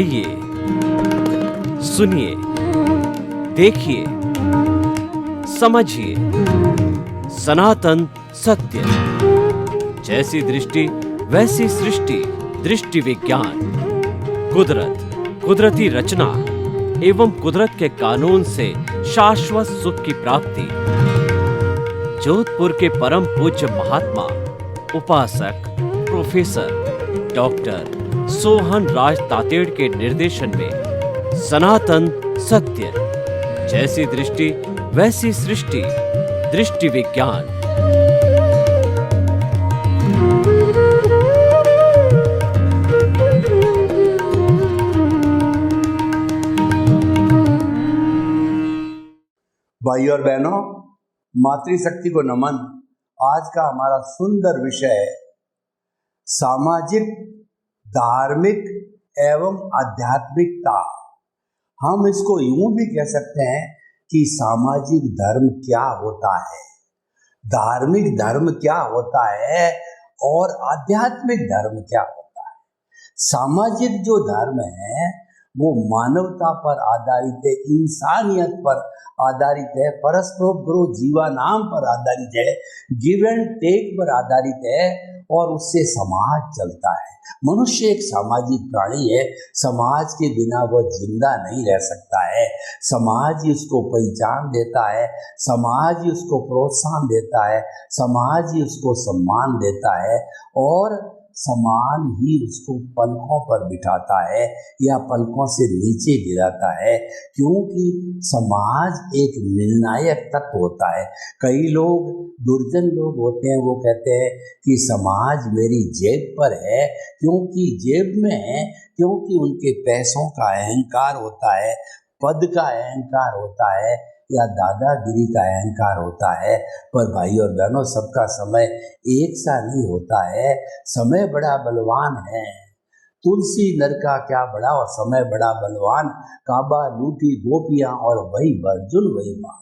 आइए, सुनिए, देखिए, समझिए सनातन सत्य। जैसी दृष्टि वैसी सृष्टि, दृष्टि विज्ञान। कुदरत, कुदरती रचना एवं कुदरत के कानून से शाश्वत सुख की प्राप्ति। जोधपुर के परम पूज्य महात्मा उपासक प्रोफेसर डॉक्टर सोहन राज तातेड़ के निर्देशन में सनातन सत्य। जैसी दृष्टि वैसी सृष्टि, दृष्टि विज्ञान। भाई और बहनों, मातृशक्ति को नमन। आज का हमारा सुंदर विषय है सामाजिक, धार्मिक एवं आध्यात्मिकता। हम इसको यूं भी कह सकते हैं कि सामाजिक धर्म क्या होता है, धार्मिक धर्म क्या होता है और आध्यात्मिक धर्म क्या होता है। सामाजिक जो धर्म है वो मानवता पर आधारित है, इंसानियत पर आधारित है, परस्परोपकारो जीवानाम पर आधारित है, गिव एंड टेक पर आधारित है और उससे समाज चलता है। मनुष्य एक सामाजिक प्राणी है, समाज के बिना वह जिंदा नहीं रह सकता है। समाज ही उसको पहचान देता है, समाज ही उसको प्रोत्साहन देता है, समाज ही उसको सम्मान देता है और समान ही उसको पलकों पर बिठाता है या पलकों से नीचे गिराता है, क्योंकि समाज एक निर्णायक तत्व होता है। कई लोग, दुर्जन लोग होते हैं, वो कहते हैं कि समाज मेरी जेब पर है, क्योंकि जेब में है, क्योंकि उनके पैसों का अहंकार होता है, पद का अहंकार होता है या दादागिरी का अहंकार होता है। पर भाई और बहनों, सबका समय एक सा नहीं होता है। समय बड़ा बलवान है। तुलसी नर का क्या बड़ा और समय बड़ा बलवान, काबा लूटी गोपियां और वही अर्जुन वही मान।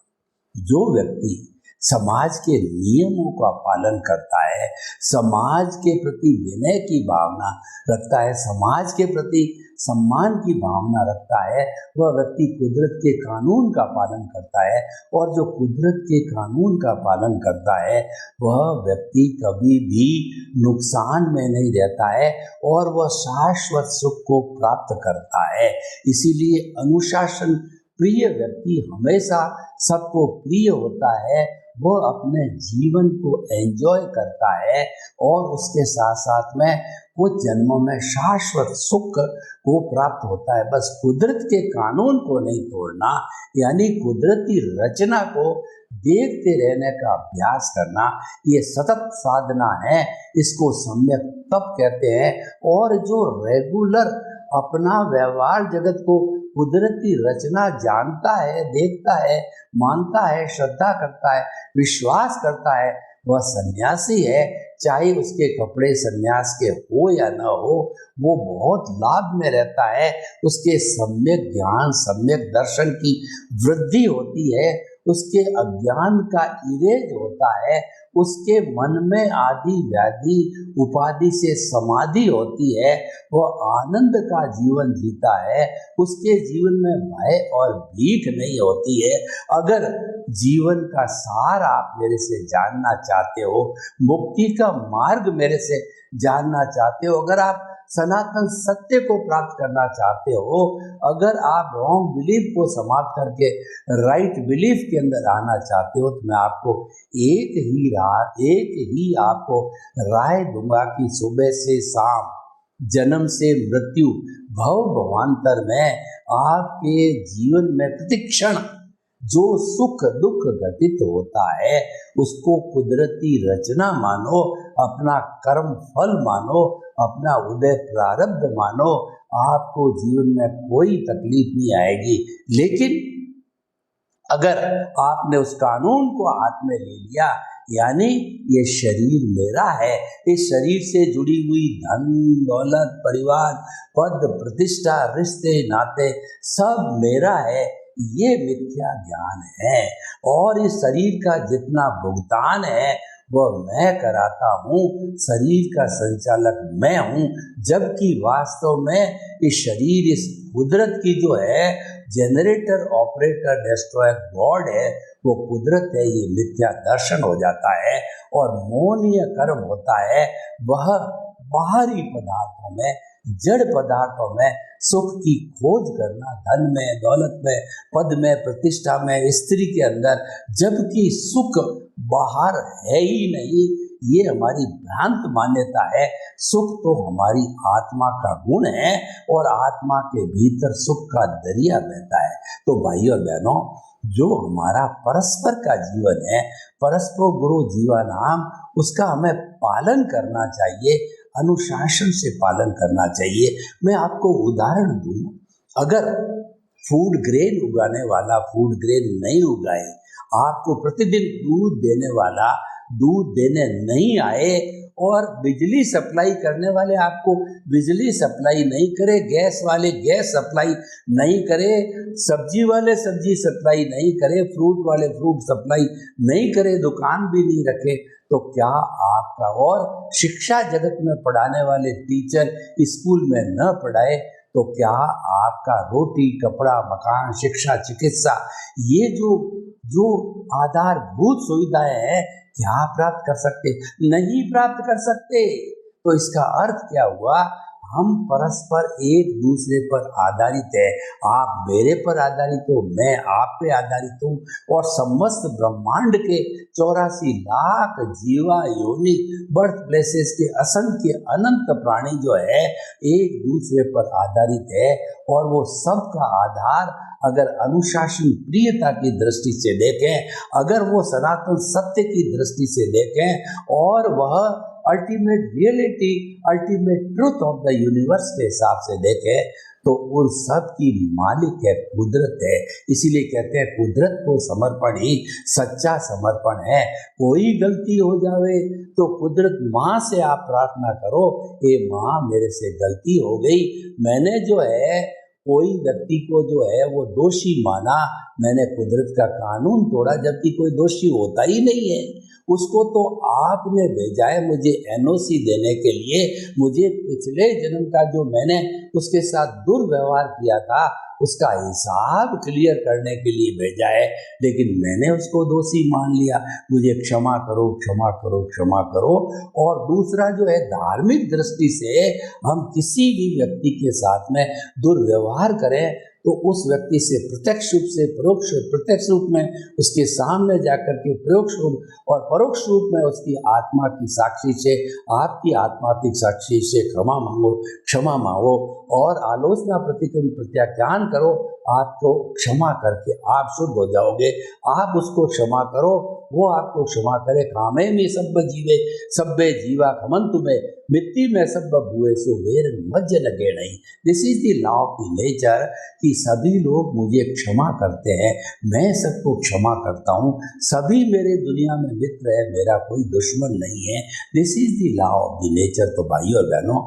जो व्यक्ति समाज के नियमों का पालन करता है, समाज के प्रति विनय की भावना रखता है, समाज के प्रति सम्मान की भावना रखता है, वह व्यक्ति कुदरत के कानून का पालन करता है। और जो कुदरत के कानून का पालन करता है वह व्यक्ति कभी भी नुकसान में नहीं रहता है और वह शाश्वत सुख को प्राप्त करता है। इसीलिए अनुशासन प्रिय व्यक्ति हमेशा सबको प्रिय होता है। वह अपने जीवन को एंजॉय करता है और उसके साथ साथ में कुछ जन्मों में शाश्वत सुख को प्राप्त होता है। बस कुदरत के कानून को नहीं तोड़ना, यानी कुदरती रचना को देखते रहने का अभ्यास करना, ये सतत साधना है। इसको सम्यक तप कहते हैं। और जो रेगुलर अपना व्यवहार जगत को कुदरती रचना जानता है, देखता है, मानता है, श्रद्धा करता है, विश्वास करता है, वह सन्यासी है। चाहे उसके कपड़े सन्यास के हो या न हो, वो बहुत लाभ में रहता है। उसके सम्यक ज्ञान, सम्यक दर्शन की वृद्धि होती है, उसके अज्ञान का इरेज होता है, उसके मन में आदि व्याधि उपाधि से समाधि होती है, वह आनंद का जीवन जीता है, उसके जीवन में भय और भीख नहीं होती है। अगर जीवन का सार आप मेरे से जानना चाहते हो, मुक्ति का मार्ग मेरे से जानना चाहते हो, अगर आप सनातन सत्य को प्राप्त करना चाहते हो, अगर आप रॉन्ग बिलीफ को समाप्त करके राइट बिलीफ के अंदर आना चाहते हो, तो मैं आपको एक ही आपको राय दूंगा कि सुबह से शाम, जन्म से मृत्यु, भव भवांतर में आपके जीवन में प्रतिक्षण जो सुख दुख घटित होता है उसको कुदरती रचना मानो, अपना कर्म फल मानो, अपना उदय प्रारब्ध मानो। आपको जीवन में कोई तकलीफ नहीं आएगी। लेकिन अगर आपने उस कानून को हाथ में ले लिया, यानी ये शरीर मेरा है, इस शरीर से जुड़ी हुई धन दौलत, परिवार, पद प्रतिष्ठा, रिश्ते नाते सब मेरा है, ये मिथ्या ज्ञान है। और इस शरीर का जितना भुगतान है वह मैं कराता हूँ, शरीर का संचालक मैं हूँ, जबकि वास्तव में इस शरीर, इस कुदरत की जो है जनरेटर, ऑपरेटर, डिस्ट्रॉयर गॉड है, वो कुदरत है, ये मिथ्या दर्शन हो जाता है। और मौनीय कर्म होता है वह बाहरी पदार्थों में, जड़ पदार्थों में सुख की खोज करना, धन में, दौलत में, पद में, प्रतिष्ठा में, स्त्री के अंदर, जबकि सुख बाहर है ही नहीं। ये हमारी भ्रांत मान्यता है। सुख तो हमारी आत्मा का गुण है और आत्मा के भीतर सुख का दरिया बहता है। तो भाइयों और बहनों, जो हमारा परस्पर का जीवन है, परस्पर गुरु जीवनाम, उसका हमें पालन करना चाहिए, अनुशासन से पालन करना चाहिए। मैं आपको उदाहरण दूं, अगर फूड ग्रेन उगाने वाला फूड ग्रेन नहीं उगाए, आपको प्रतिदिन दूध देने वाला दूध देने नहीं आए, और बिजली सप्लाई करने वाले आपको बिजली सप्लाई नहीं करे, गैस वाले गैस सप्लाई नहीं करे, सब्जी वाले सब्जी सप्लाई नहीं करे, फ्रूट वाले फ्रूट सप्लाई नहीं करे, दुकान भी नहीं रखे, तो क्या आपका, और शिक्षा जगत में पढ़ाने वाले टीचर स्कूल में न पढ़ाए, तो क्या आपका रोटी, कपड़ा, मकान, शिक्षा, चिकित्सा, ये जो आधारभूत सुविधाएं हैं, क्या प्राप्त कर सकते? नहीं प्राप्त कर सकते। तो इसका अर्थ क्या हुआ? हम परस्पर एक दूसरे पर आधारित है। आप मेरे पर आधारित हो, मैं आप पे आधारित हूँ, और समस्त ब्रह्मांड के 84 लाख जीवा योनि बर्थ प्लेसेस के असंख्य अनंत प्राणी जो है एक दूसरे पर आधारित है। और वो सबका आधार अगर अनुशासन प्रियता की दृष्टि से देखें, अगर वो सनातन सत्य की दृष्टि से देखें, और वह ultimate reality, ultimate truth of the universe के हिसाब से देखें, तो उन सब की मालिक है, कुदरत है। इसीलिए कहते हैं कुदरत को समर्पण ही सच्चा समर्पण है। कोई गलती हो जावे तो कुदरत माँ से आप प्रार्थना करो, हे माँ मेरे से गलती हो गई, मैंने जो है कोई व्यक्ति को जो है वो दोषी माना, मैंने कुदरत का कानून तोड़ा, जबकि कोई दोषी होता ही नहीं है। उसको तो आपने भेजा है मुझे एनओसी देने के लिए, मुझे पिछले जन्म का जो मैंने उसके साथ दुर्व्यवहार किया था उसका हिसाब क्लियर करने के लिए भेजा है, लेकिन मैंने उसको दोषी मान लिया। मुझे क्षमा करो, क्षमा करो, क्षमा करो। और दूसरा जो है, धार्मिक दृष्टि से हम किसी भी व्यक्ति के साथ में दुर्व्यवहार करें तो उस व्यक्ति से प्रत्यक्ष रूप से परोक्ष, प्रत्यक्ष रूप में उसके सामने जाकर के परोक्ष रूप और परोक्ष रूप में उसकी आत्मा की साक्षी से, आपकी आत्मात्मिक साक्षी से क्षमा मांगो, क्षमा मांगो, और आलोचना, प्रतिक्रमण, प्रत्याख्यान करो। आपको क्षमा करके आप शुद्ध हो जाओगे। आप उसको क्षमा करो, वो आपको क्षमा करे। कामे में सब जीवे सब्बे जीवा खमंतु में मिट्टी में सब भूए सो वेर मज्ज लगे नहीं। This is the law of the nature कि सभी लोग मुझे क्षमा करते हैं, मैं सबको क्षमा करता हूँ, सभी मेरे दुनिया में मित्र है, मेरा कोई दुश्मन नहीं है। This is the law of the nature. तो भाइयों और बहनों,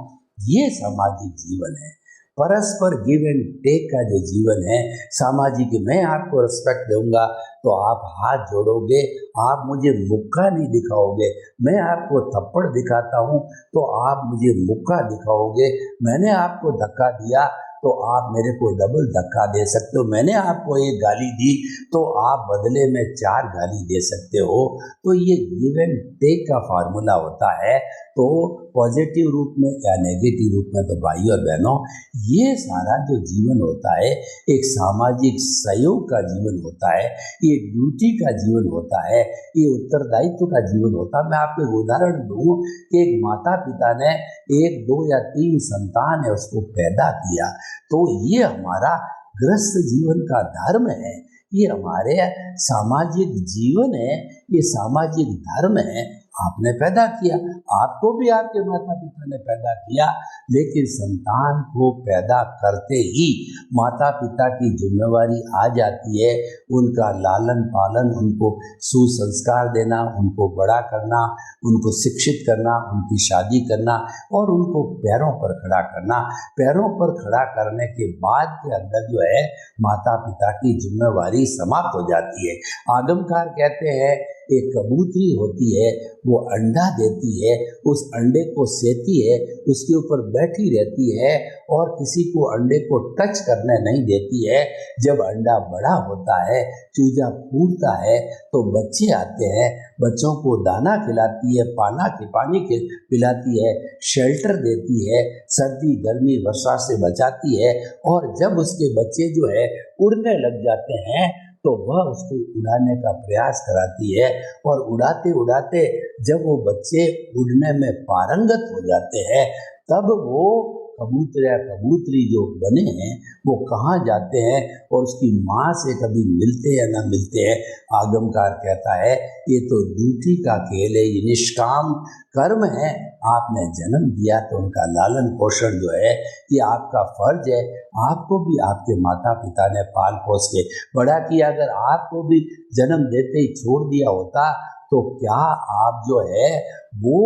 ये सामाजिक जीवन है, परस्पर गिव एंड टेक का जो जीवन है सामाजिक। मैं आपको रिस्पेक्ट दूंगा तो आप हाथ जोड़ोगे, आप मुझे मुक्का नहीं दिखाओगे। मैं आपको थप्पड़ दिखाता हूँ तो आप मुझे मुक्का दिखाओगे। मैंने आपको धक्का दिया तो आप मेरे को डबल धक्का दे सकते हो। मैंने आपको एक गाली दी तो आप बदले में 4 गाली दे सकते हो। तो ये गिव एंड टेक का फार्मूला होता है। तो पॉजिटिव रूप में या नेगेटिव रूप में, तो भाइयों और बहनों, ये सारा जो जीवन होता है एक सामाजिक सहयोग का जीवन होता है, ये ड्यूटी का जीवन होता है, ये उत्तरदायित्व का जीवन होता है। मैं आपको एक उदाहरण दूं कि एक माता पिता ने 1, 2 या 3 संतान है उसको पैदा किया, तो ये हमारा गृहस्थ जीवन का धर्म है, ये हमारे सामाजिक जीवन है, ये सामाजिक धर्म है। आपने पैदा किया, आपको भी आपके माता पिता ने पैदा किया, लेकिन संतान को पैदा करते ही माता पिता की जिम्मेवारी आ जाती है उनका लालन पालन, उनको सुसंस्कार देना, उनको बड़ा करना, उनको शिक्षित करना, उनकी शादी करना और उनको पैरों पर खड़ा करना। पैरों पर खड़ा करने के बाद के अंदर जो है माता पिता की जिम्मेवारी समाप्त हो जाती है। आगमकार कहते हैं एक कबूतरी होती है, वो अंडा देती है, उस अंडे को सेती है, उसके ऊपर बैठी रहती है और किसी को अंडे को टच करने नहीं देती है। जब अंडा बड़ा होता है, चूजा फूटता है तो बच्चे आते हैं, बच्चों को दाना खिलाती है, पानी पिलाती है, शेल्टर देती है, सर्दी गर्मी वर्षा से बचाती है। और जब उसके बच्चे जो है उड़ने लग जाते हैं तो वह उसको उड़ाने का प्रयास कराती है, और उड़ाते उड़ाते जब वो बच्चे उड़ने में पारंगत हो जाते हैं तब वो कबूतर या कबूतरी जो बने हैं वो कहाँ जाते हैं और उसकी माँ से कभी मिलते या ना मिलते हैं। आगमकार कहता है ये तो ड्यूटी का खेल है, ये निष्काम कर्म है। आपने जन्म दिया तो उनका लालन पोषण जो है ये आपका फर्ज है। आपको भी आपके माता पिता ने पाल पोस के बड़ा किया। अगर आपको भी जन्म देते ही छोड़ दिया होता तो क्या आप जो है वो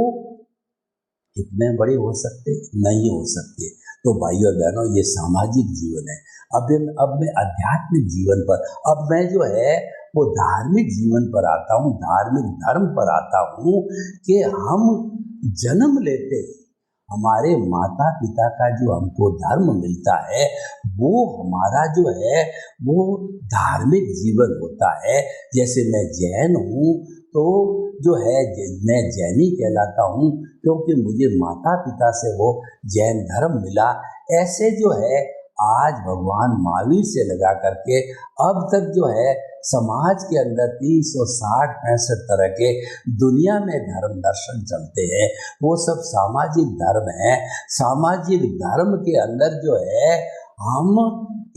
इतने बड़े हो सकते? नहीं हो सकते। तो भाइयों और बहनों, ये सामाजिक जीवन है। अब मैं आध्यात्मिक जीवन पर, अब मैं जो है वो धार्मिक जीवन पर आता हूँ, धार्मिक धर्म पर आता हूँ कि हम जन्म लेते ही हमारे माता पिता का जो हमको धर्म मिलता है वो हमारा जो है वो धार्मिक जीवन होता है। जैसे मैं जैन हूँ तो जो है मैं जैनी कहलाता हूँ क्योंकि मुझे माता पिता से वो जैन धर्म मिला। ऐसे जो है आज भगवान महावीर से लगा करके अब तक जो है समाज के अंदर 360-65 तरह के दुनिया में धर्म दर्शन चलते हैं। वो सब सामाजिक धर्म है। सामाजिक धर्म के अंदर जो है हम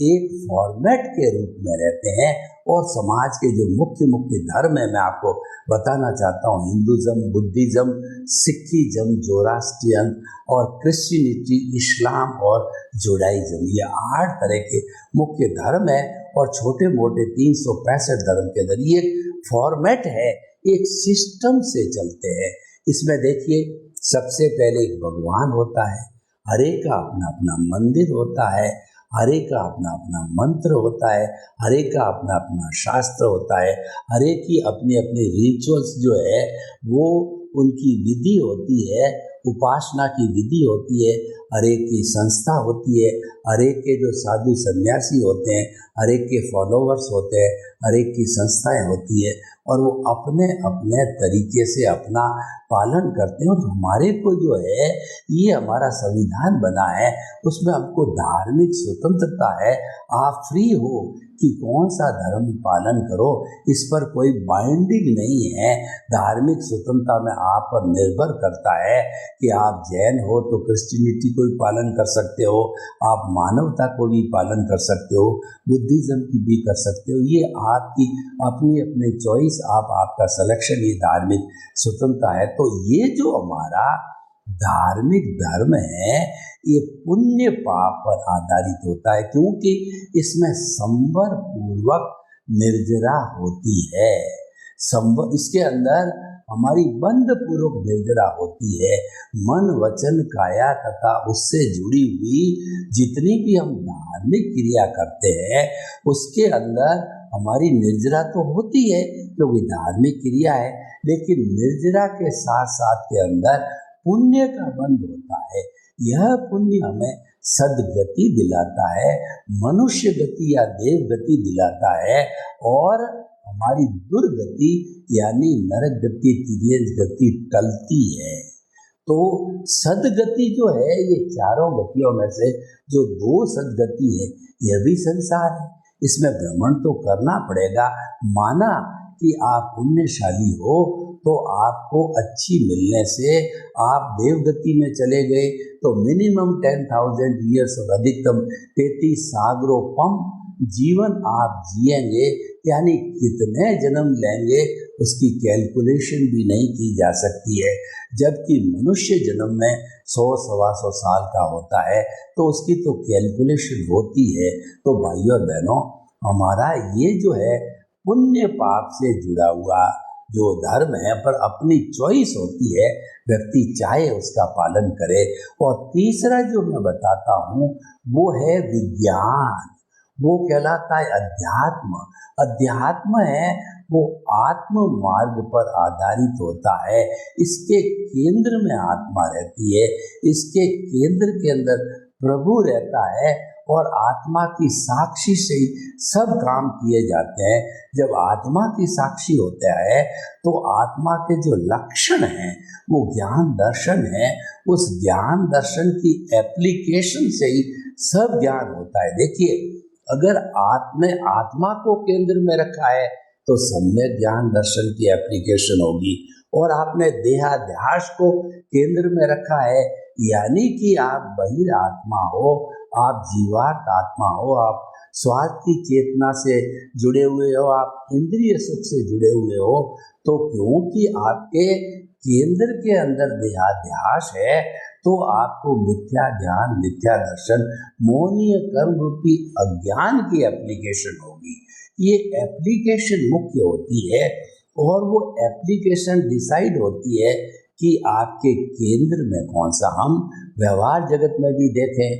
एक फॉर्मेट के रूप में रहते हैं और समाज के जो मुख्य धर्म है मैं आपको बताना चाहता हूँ। हिंदुज़म, बुद्धिज़्म, सिखिज़्म, जोरास्ट्रियन और क्रिश्चियनिटी, इस्लाम और जुडाइज़्म, ये 8 तरह के मुख्य धर्म है और छोटे मोटे 365 धर्म के अंदर ये फॉर्मेट है, एक सिस्टम से चलते हैं। इसमें देखिए सबसे पहले एक भगवान होता है, हर एक का अपना अपना मंदिर होता है, हर एक का अपना अपना मंत्र होता है, हर एक का अपना अपना शास्त्र होता है, हर एक की अपनी अपनी रिचुअल्स जो है वो उनकी विधि होती है, उपासना की विधि होती है, हर एक की संस्था होती है, हर एक के जो साधु सन्यासी होते हैं, हर एक के फॉलोवर्स होते हैं, हर एक की संस्थाएं होती है और वो अपने अपने तरीके से अपना पालन करते हैं। और हमारे को जो है ये हमारा संविधान बना है, उसमें हमको धार्मिक स्वतंत्रता है। आप फ्री हो कि कौन सा धर्म पालन करो, इस पर कोई बाइंडिंग नहीं है। धार्मिक स्वतंत्रता में आप पर निर्भर करता है कि आप जैन हो तो क्रिश्चियनिटी को भी पालन कर सकते हो, आप मानवता को भी पालन कर सकते हो, बुद्धिज़्म की भी कर सकते हो। ये आपकी अपनी अपनी चॉइस, आपका सिलेक्शन, ये धार्मिक स्वतंत्रता है। तो ये जो हमारा धार्मिक धर्म है ये पुण्य पाप पर आधारित होता है क्योंकि इसमें संवर पूर्वक निर्जरा होती है। इसके अंदर हमारी बंध पूर्वक निर्जरा होती है। मन, वचन, काया तथा उससे जुड़ी हुई जितनी भी हम धार्मिक क्रिया करते हैं उसके अंदर हमारी निर्जरा तो होती है क्योंकि धार्मिक क्रिया है, लेकिन निर्जरा के साथ साथ के अंदर पुण्य का बंध होता है। यह पुण्य हमें सदगति दिलाता है, मनुष्य गति या देव गति दिलाता है और हमारी दुर्गति यानी नरक गति, तिर्यक गति टलती है। तो सदगति जो है ये चारों गतियों में से जो 2 सदगति है यह भी संसार है। इसमें भ्रमण तो करना पड़ेगा। माना कि आप पुण्यशाली हो तो आपको अच्छी मिलने से आप देवगति में चले गए तो मिनिमम 10,000 ईयर्स और अधिकतम 33 सागरोपम जीवन आप जिएंगे, यानी कितने जन्म लेंगे उसकी कैलकुलेशन भी नहीं की जा सकती है। जबकि मनुष्य जन्म में 100-125 साल का होता है तो उसकी तो कैलकुलेशन होती है। तो भाइयों और बहनों, हमारा ये जो है पुण्य पाप से जुड़ा हुआ जो धर्म है पर अपनी चॉइस होती है, व्यक्ति चाहे उसका पालन करे। और तीसरा जो मैं बताता हूँ वो है विज्ञान, वो कहलाता है अध्यात्म। अध्यात्म है वो आत्म मार्ग पर आधारित होता है। इसके केंद्र में आत्मा रहती है, इसके केंद्र के अंदर प्रभु रहता है और आत्मा की साक्षी से ही सब काम किए जाते हैं। जब आत्मा की साक्षी होता है तो आत्मा के जो लक्षण हैं वो ज्ञान दर्शन है। उस ज्ञान दर्शन की एप्लीकेशन से ही सब ज्ञान होता है। देखिए, अगर आत्मा को केंद्र में रखा है तो सम्यक ज्ञान दर्शन की एप्लीकेशन होगी, और आपने देहाध्यास को केंद्र में रखा है, यानी कि आप बहिर आत्मा हो, आप जीवात्म आत्मा हो, आप स्वार्थ की चेतना से जुड़े हुए हो, आप इंद्रिय सुख से जुड़े हुए हो, तो क्योंकि आपके केंद्र के अंदर देहाध्यास है तो आपको मिथ्या ज्ञान, मिथ्या दर्शन, मोहनीय कर्म रूपी अज्ञान की एप्लीकेशन होगी। ये एप्लीकेशन मुख्य होती है और वो एप्लीकेशन डिसाइड होती है कि आपके केंद्र में कौन सा। हम व्यवहार जगत में भी देखें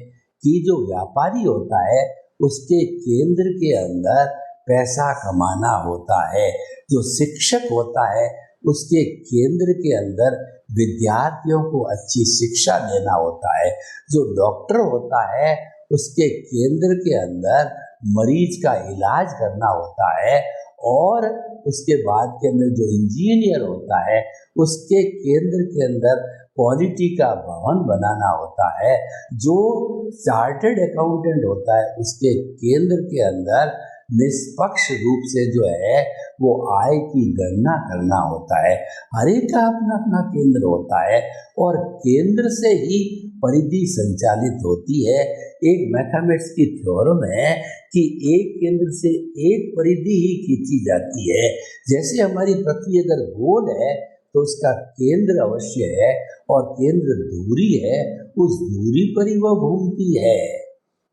कि जो व्यापारी होता है उसके केंद्र के अंदर पैसा कमाना होता है, जो शिक्षक होता है उसके केंद्र के अंदर विद्यार्थियों को अच्छी शिक्षा देना होता है, जो डॉक्टर होता है उसके केंद्र के अंदर मरीज का इलाज करना होता है, और उसके बाद के अंदर जो इंजीनियर होता है उसके केंद्र के अंदर क्वालिटी का भवन बनाना होता है, जो चार्टर्ड अकाउंटेंट होता है उसके केंद्र के अंदर निष्पक्ष रूप से जो है वो आय की गणना करना होता है। हर एक का अपना अपना केंद्र होता है और केंद्र से ही परिधि संचालित होती है। एक मैथमेटिक्स की थ्योरम है कि एक केंद्र से एक परिधि ही खींची जाती है। जैसे हमारी पृथ्वी अगर गोल है तो उसका केंद्र अवश्य है और केंद्र दूरी है, उस दूरी पर ही वह घूमती है।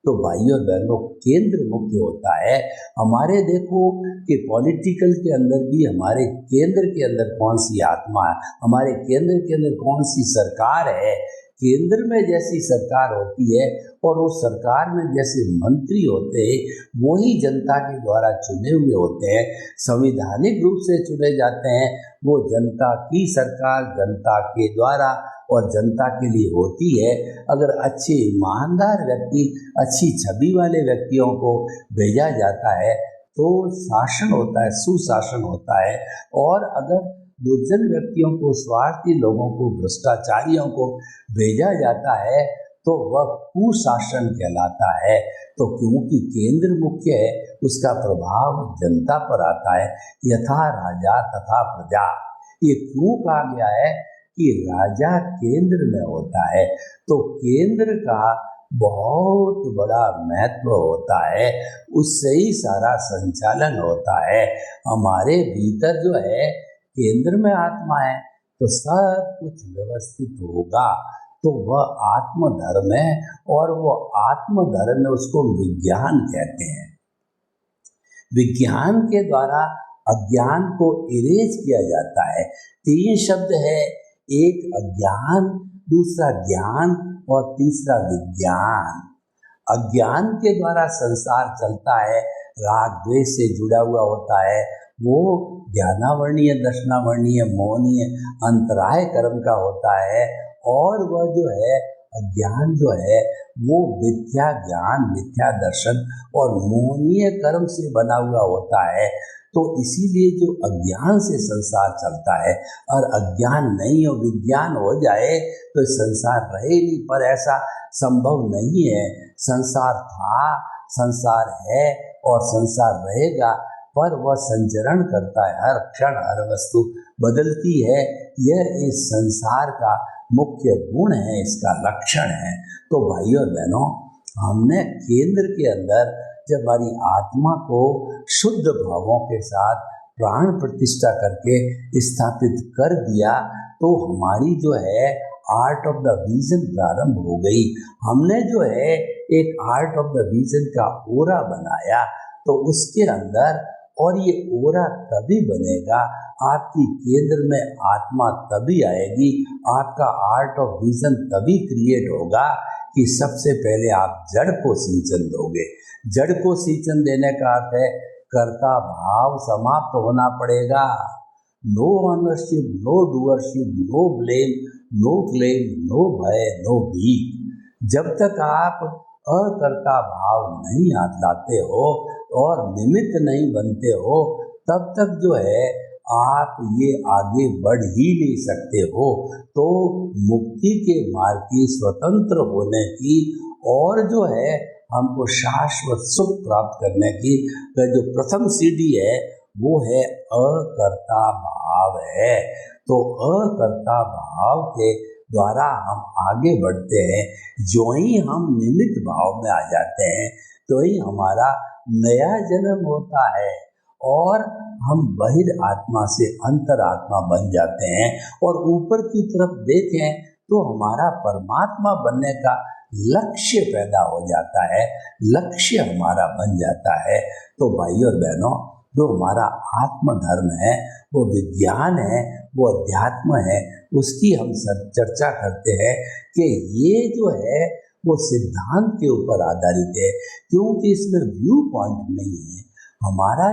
तो भाई और बहनों, केंद्र मुख्य होता है। हमारे देखो कि पॉलिटिकल के अंदर भी हमारे केंद्र के अंदर कौन सी आत्मा है, हमारे केंद्र के अंदर कौन सी सरकार है। केंद्र में जैसी सरकार होती है और वो सरकार में जैसे मंत्री होते हैं वही जनता के द्वारा चुने हुए होते हैं, संवैधानिक रूप से चुने जाते हैं। वो जनता की सरकार जनता के द्वारा और जनता के लिए होती है। अगर अच्छे ईमानदार व्यक्ति, अच्छी छवि वाले व्यक्तियों को भेजा जाता है तो शासन होता है, सुशासन होता है। और अगर दुर्जन व्यक्तियों को, स्वार्थी लोगों को, भ्रष्टाचारियों को भेजा जाता है तो वह कुशासन कहलाता है। तो क्योंकि केंद्र मुख्य है उसका प्रभाव जनता पर आता है। यथा राजा तथा प्रजा, ये क्यों कहा गया है कि राजा केंद्र में होता है, तो केंद्र का बहुत बड़ा महत्व होता है, उससे ही सारा संचालन होता है। हमारे भीतर जो है केंद्र में आत्मा है तो सब कुछ व्यवस्थित होगा। तो वह आत्मधर्म है और वो आत्मधर्म में उसको विज्ञान कहते हैं। विज्ञान के द्वारा अज्ञान को इरेज किया जाता है। तीन शब्द है, एक अज्ञान, दूसरा ज्ञान और तीसरा विज्ञान। अज्ञान के द्वारा संसार चलता है, राग द्वेष से जुड़ा हुआ होता है, वो ज्ञानावर्णीय, दर्शनावर्णीय, मोहनीय, अंतराय कर्म का होता है। और वह जो है अज्ञान जो है वो मिथ्या ज्ञान, मिथ्या दर्शन और मोहनीय कर्म से बना हुआ होता है। तो इसीलिए जो अज्ञान से संसार चलता है, और अज्ञान नहीं हो, विज्ञान हो जाए तो संसार रहे नहीं, पर ऐसा संभव नहीं है। संसार था, संसार है और संसार रहेगा, पर वह संचरण करता है, हर क्षण हर वस्तु बदलती है। यह इस संसार का मुख्य गुण है, इसका लक्षण है। तो भाइयों और बहनों, हमने केंद्र के अंदर जब हमारी आत्मा को शुद्ध भावों के साथ प्राण प्रतिष्ठा करके स्थापित कर दिया तो हमारी जो है आर्ट ऑफ द विजन प्रारंभ हो गई। हमने जो है एक आर्ट ऑफ द विजन का ओरा बनाया, तो उसके अंदर, और ये ओरा तभी बनेगा, आपकी केंद्र में आत्मा तभी आएगी, आपका आर्ट ऑफ विजन तभी क्रिएट होगा कि सबसे पहले आप जड़ को सिंचन दोगे। जड़ को सिंचन देने का अर्थ है कर्ता भाव समाप्त होना पड़ेगा। No ownership, no doership, no blame, no claim, no भय, नो भीख। जब तक आप अकर्ता भाव नहीं लाते हो और निमित्त नहीं बनते हो, तब तक जो है आप ये आगे बढ़ ही नहीं सकते हो। तो मुक्ति के मार्ग की, स्वतंत्र होने की और जो है हमको शाश्वत सुख प्राप्त करने की जो प्रथम सीढ़ी है वो है अकर्ता भाव है। तो अकर्ता भाव के द्वारा हम आगे बढ़ते हैं। जो ही हम निमित्त भाव में आ जाते हैं तो ही हमारा नया जन्म होता है और हम बहिर आत्मा से अंतर आत्मा बन जाते हैं। और ऊपर की तरफ देखें तो हमारा परमात्मा बनने का लक्ष्य पैदा हो जाता है, लक्ष्य हमारा बन जाता है। तो भाई और बहनों, जो हमारा आत्म धर्म है, वो विज्ञान है, वो अध्यात्म है, उसकी हम चर्चा करते हैं कि ये जो है वो सिद्धांत के ऊपर आधारित है, क्योंकि इसमें व्यू पॉइंट नहीं है। हमारा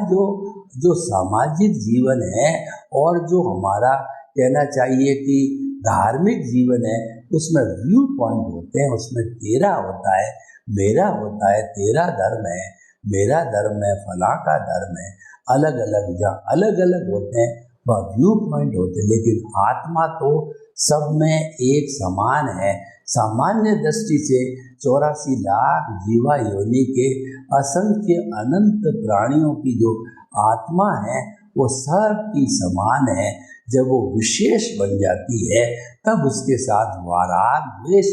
जो सामाजिक जीवन है और जो हमारा कहना चाहिए कि धार्मिक जीवन है, उसमें व्यू पॉइंट होते हैं। उसमें तेरा होता है, मेरा होता है, तेरा धर्म है, मेरा धर्म है, फलां का धर्म है, अलग अलग जहाँ अलग अलग होते हैं वह व्यू पॉइंट होते हैं। लेकिन आत्मा तो सब में एक समान है। सामान्य दृष्टि से 84 लाख जीवा योनि के असंख्य अनंत प्राणियों की जो आत्मा है वो सब की समान है। जब वो विशेष बन जाती है तब उसके साथ वाराग द्वेष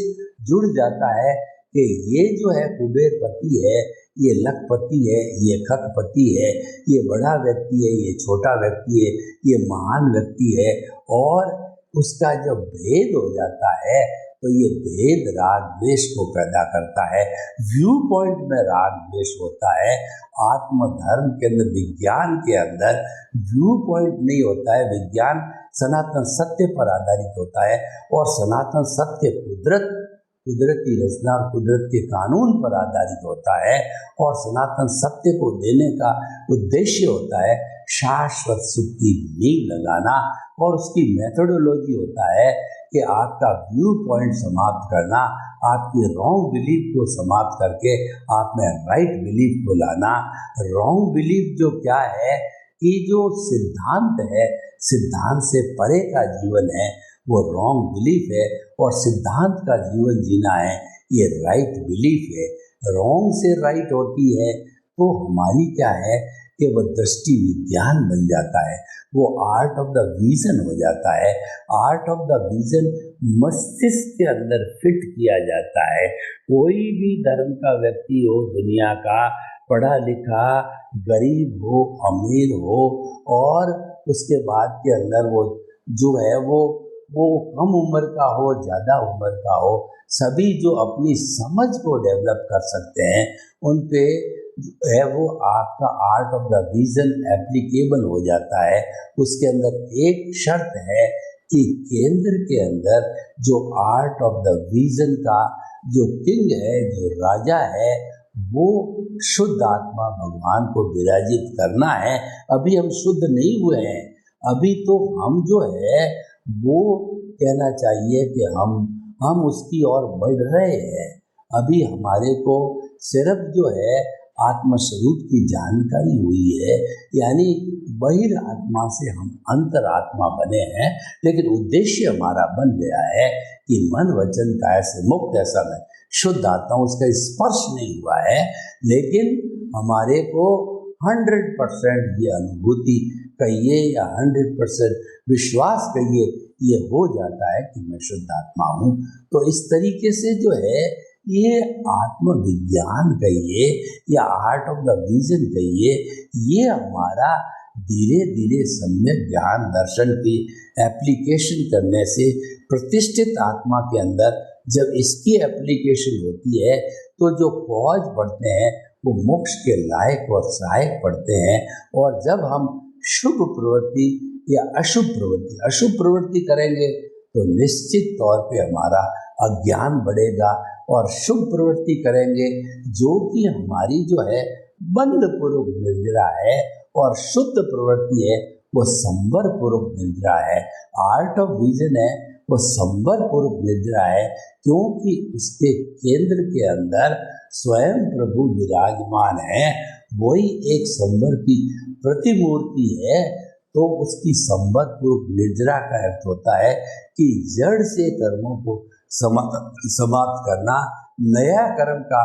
जुड़ जाता है कि ये जो है कुबेरपति है, ये लखपति है, ये खगपति है, ये बड़ा व्यक्ति है, ये छोटा व्यक्ति है, ये महान व्यक्ति है। और उसका जब भेद हो जाता है तो ये भेद राग द्वेष को पैदा करता है। व्यू पॉइंट में राग द्वेष होता है। आत्म धर्म के अंदर, विज्ञान के अंदर व्यू पॉइंट नहीं होता है। विज्ञान सनातन सत्य पर आधारित होता है और सनातन सत्य कुदरती रचना और कुदरत के कानून पर आधारित होता है। और सनातन सत्य को देने का उद्देश्य होता है शाश्वत सुख की नींव लगाना। और उसकी मेथोडोलॉजी होता है कि आपका व्यू पॉइंट समाप्त करना, आपकी रॉन्ग बिलीफ को समाप्त करके आप में राइट बिलीफ को लाना। रॉन्ग बिलीफ जो क्या है कि जो सिद्धांत है, सिद्धांत से परे का जीवन है, वो रॉन्ग बिलीफ है। और सिद्धांत का जीवन जीना है, ये राइट बिलीफ है। रॉन्ग से राइट होती है तो हमारी क्या है कि वो दृष्टि विज्ञान बन जाता है, वो आर्ट ऑफ द विजन हो जाता है। आर्ट ऑफ द विजन मस्तिष्क के अंदर फिट किया जाता है। कोई भी धर्म का व्यक्ति हो, दुनिया का, पढ़ा लिखा, गरीब हो, अमीर हो, और उसके बाद के अंदर वो जो है वो कम उम्र का हो, ज़्यादा उम्र का हो, सभी जो अपनी समझ को डेवलप कर सकते हैं उन पे है वो आपका art of the vision applicable हो जाता है। उसके अंदर एक शर्त है कि केंद्र के अंदर जो आर्ट ऑफ द विजन का जो किंग है, जो राजा है, वो शुद्ध आत्मा भगवान को विराजित करना है। अभी हम शुद्ध नहीं हुए हैं, अभी तो हम जो है वो कहना चाहिए कि हम उसकी ओर बढ़ रहे हैं। अभी हमारे को सिर्फ जो है आत्मस्वरूप की जानकारी हुई है, यानी बहिर आत्मा से हम अंतर आत्मा बने हैं। लेकिन उद्देश्य हमारा बन गया है कि मन वचन काया से मुक्त ऐसा मैं शुद्ध आता हूँ, उसका स्पर्श नहीं हुआ है। लेकिन हमारे को 100% ये अनुभूति कहिए या 100% विश्वास कहिए, ये हो जाता है कि मैं शुद्ध आत्मा हूँ। तो इस तरीके से जो है ये आत्मविज्ञान कहिए या आर्ट ऑफ द विजन कहिए, ये हमारा धीरे धीरे सम्यक ज्ञान दर्शन की एप्लीकेशन करने से प्रतिष्ठित आत्मा के अंदर जब इसकी एप्लीकेशन होती है तो जो कॉज बढ़ते हैं वो मोक्ष के लायक और सहायक पड़ते हैं। और जब हम शुभ प्रवृत्ति या अशुभ प्रवृत्ति करेंगे तो निश्चित तौर पे हमारा अज्ञान बढ़ेगा। और शुभ प्रवृत्ति करेंगे जो कि हमारी जो है बंध पूर्वक निर्जरा है, और शुद्ध प्रवृत्ति है वो संवर पूर्वक निर्जरा है। आर्ट ऑफ विजन है वो संवर पूर्वक निर्जरा है, क्योंकि उसके केंद्र के अंदर स्वयं प्रभु विराजमान है। वही एक संवर की प्रतिमूर्ति है। तो उसकी संवर पूर्वक निर्जरा का अर्थ होता है कि जड़ से कर्मों को समाप्त करना, नया कर्म का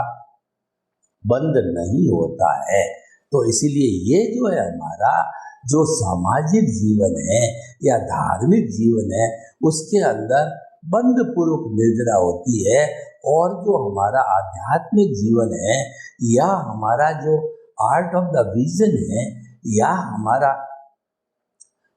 बंध नहीं होता है। तो इसीलिए ये जो है हमारा जो सामाजिक जीवन है या धार्मिक जीवन है, उसके अंदर बंध पूर्वक निर्जरा होती है। और जो हमारा आध्यात्मिक जीवन है या हमारा जो आर्ट ऑफ द विजन है या हमारा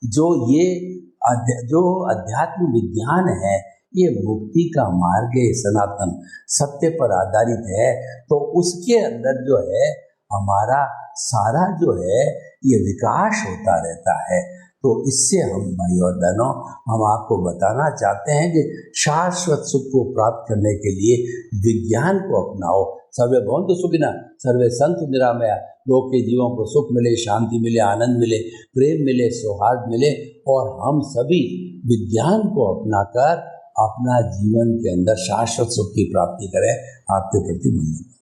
जो अध्यात्म विज्ञान है, ये मुक्ति का मार्ग है, सनातन सत्य पर आधारित है। तो उसके अंदर जो है हमारा सारा जो है ये विकास होता रहता है। तो इससे हम भाई और बहनों, हम आपको बताना चाहते हैं कि शाश्वत सुख को प्राप्त करने के लिए विज्ञान को अपनाओ। सर्वे भवन्तु सुखिनः, सर्वे सन्तु निरामया। लोग के जीवों को सुख मिले, शांति मिले, आनंद मिले, प्रेम मिले, सौहार्द मिले, और हम सभी विज्ञान को अपनाकर अपना जीवन के अंदर शाश्वत सुख की प्राप्ति करें। आपके प्रति वंदन।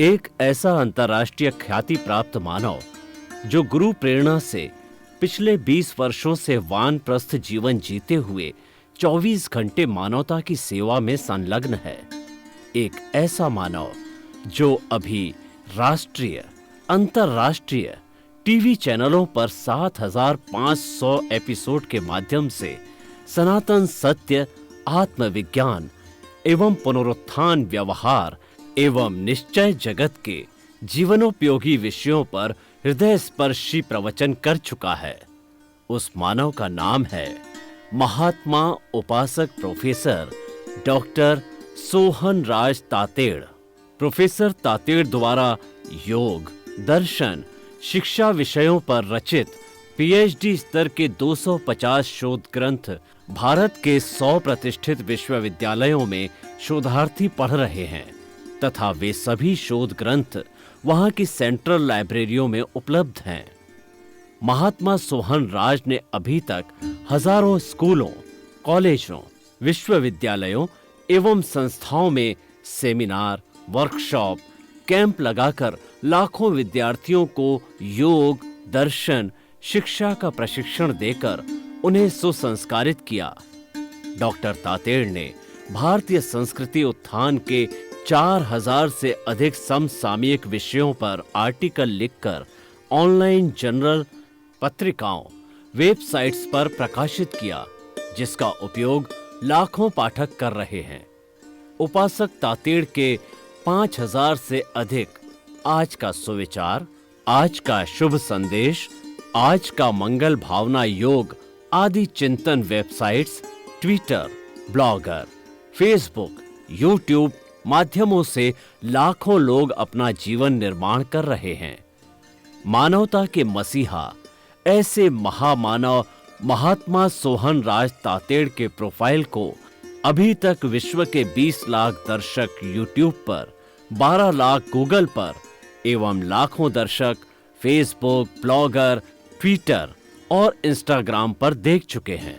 एक ऐसा अंतर्राष्ट्रीय ख्याति प्राप्त मानव जो गुरु प्रेरणा से पिछले 20 वर्षों से वानप्रस्थ जीवन जीते हुए 24 घंटे मानवता की सेवा में संलग्न है। एक ऐसा मानव जो अभी राष्ट्रीय, अंतर्राष्ट्रीय टीवी चैनलों पर 7,500 एपिसोड के माध्यम से सनातन सत्य, आत्मविज्ञान एवं पुनरुत्थान, व्यवहार एवं निश्चय जगत के जीवनोपयोगी विषयों पर हृदय स्पर्शी प्रवचन कर चुका है। उस मानव का नाम है महात्मा उपासक प्रोफेसर डॉक्टर सोहन राज तातेड़। प्रोफेसर तातेड़ द्वारा योग, दर्शन, शिक्षा विषयों पर रचित पीएचडी स्तर के 250 शोध ग्रंथ भारत के 100 प्रतिष्ठित विश्वविद्यालयों में शोधार्थी पढ़ रहे हैं तथा वे सभी शोध ग्रंथ वहां की सेंट्रल लाइब्रेरियों में उपलब्ध हैं। महात्मा सोहन राज ने अभी तक हजारों स्कूलों, कॉलेजों, विश्वविद्यालयों एवं संस्थाओं में सेमिनार, वर्कशॉप, कैंप लगाकर लाखों विद्यार्थियों को योग, दर्शन, शिक्षा का प्रशिक्षण देकर उन्हें सुसंस्कारित किया। डॉक्टर तातेड़ ने भारतीय संस्कृति उत्थान के 4000 से अधिक समसामयिक विषयों पर आर्टिकल लिखकर ऑनलाइन जर्नल, पत्रिकाओं, वेबसाइट्स पर प्रकाशित किया, जिसका उपयोग लाखों पाठक कर रहे हैं। उपासक तातेड़ के 5000 से अधिक आज का सुविचार, आज का शुभ संदेश, आज का मंगल भावना योग आदि चिंतन websites, Twitter, blogger, Facebook, YouTube माध्यमों से लाखों लोग अपना जीवन निर्माण कर रहे हैं। मानवता के मसीहा ऐसे महामानव महात्मा सोहन राज तातेड़ के प्रोफाइल को अभी तक विश्व के 20 लाख दर्शक यूट्यूब पर, 12 लाख गूगल पर एवं लाखों दर्शक फेसबुक, ब्लॉगर, ट्विटर और इंस्टाग्राम पर देख चुके हैं।